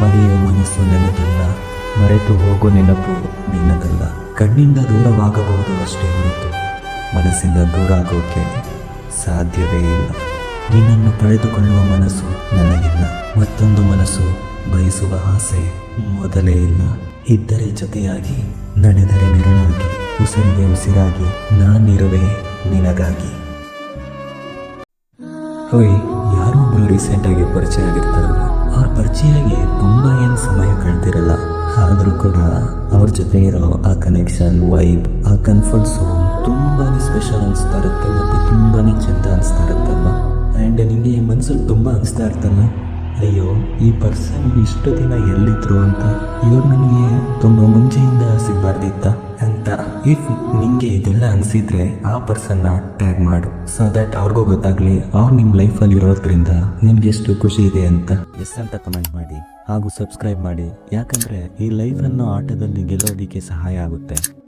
ಮರೆಯುವ ಮನಸ್ಸು ನೆನದಲ್ಲ, ಮರೆತು ಹೋಗೋ ನೆನಪು ನಿನ್ನದಲ್ಲ. ಕಣ್ಣಿಂದ ದೂರವಾಗಬಹುದು ಅಷ್ಟೇ ಹೊರತು ಮನಸ್ಸಿಂದ ದೂರ ಆಗೋಕೆ ಸಾಧ್ಯವೇ ಇಲ್ಲ. ನಿನ್ನನ್ನು ಪಡೆದುಕೊಳ್ಳುವ ಮನಸ್ಸು ನನಗಿಲ್ಲ, ಮತ್ತೊಂದು ಮನಸ್ಸು ಬಯಸುವ ಆಸೆ ಮೊದಲೇ ಇಲ್ಲ. ಇದ್ದರೆ ಜೊತೆಯಾಗಿ, ನಡೆದರೆ ನೆರಳಾಗಿ, ಉಸಿರಿಗೆ ಉಸಿರಾಗಿ ನಾನಿರುವೆ ನಿನಗಾಗಿ. ಹೋಯ್, ಯಾರೋ ಒಬ್ರು ರೀಸೆಂಟಾಗಿ ಪರಿಚಯ ಆಗಿರ್ತಾರಲ್ವ, ಅವ್ರ ಪರಿಚಯಗೆ ತುಂಬ ಏನು ಸಮಯ ಕಳ್ತಿರಲ್ಲ. ಆದರೂ ಕೂಡ ಅವ್ರ ಜೊತೆ ಇರೋ ಆ ಕನೆಕ್ಷನ್, ವೈಬ್, ಆ ಕಂಫರ್ಟ್ ಝೋನ್ ತುಂಬಾ ಸ್ಪೆಷಲ್ ಅನಿಸ್ತಾ ಇರುತ್ತೆ ಮತ್ತು ತುಂಬಾ ಚೆಂದ ಅನಿಸ್ತಾ ಇರುತ್ತಲ್ವ. ಆ್ಯಂಡ್ ನಿಮಗೆ ಮನಸ್ಸಲ್ಲಿ ತುಂಬ ಅನಿಸ್ತಾ ಇರ್ತಲ್ಲ, ಅಯ್ಯೋ ಈ ಪರ್ಸನ್ ಇಷ್ಟು ದಿನ ಎಲ್ಲಿದ್ರು ಅಂತ, ಇವ್ರು ನನಗೆ ತುಂಬ ಮುಂಚೆಯಿಂದ ಸಿಗಬಾರ್ದಿತ್ತ ಅಂತ. ಇಫ್ ನಿಮಗೆ ಇದೆಲ್ಲ ಅನಿಸಿದ್ರೆ ಆ ಪರ್ಸನ್ನ ಟ್ಯಾಗ್ ಮಾಡು, ಸೊ ದ್ಯಾಟ್ ಅವ್ರಿಗೂ ಗೊತ್ತಾಗಲಿ ಅವ್ರು ನಿಮ್ಮ ಲೈಫಲ್ಲಿ ಇರೋದ್ರಿಂದ ನಿಮ್ಗೆ ಎಷ್ಟು ಖುಷಿ ಇದೆ ಅಂತ. ಎಸ್ ಅಂತ ಕಮೆಂಟ್ ಮಾಡಿ ಹಾಗೂ ಸಬ್ಸ್ಕ್ರೈಬ್ ಮಾಡಿ, ಯಾಕಂದರೆ ಈ ಲೈಫ್ ಅನ್ನೋ ಆಟದಲ್ಲಿ ಗೆಲ್ಲೋದಕ್ಕೆ ಸಹಾಯ ಆಗುತ್ತೆ.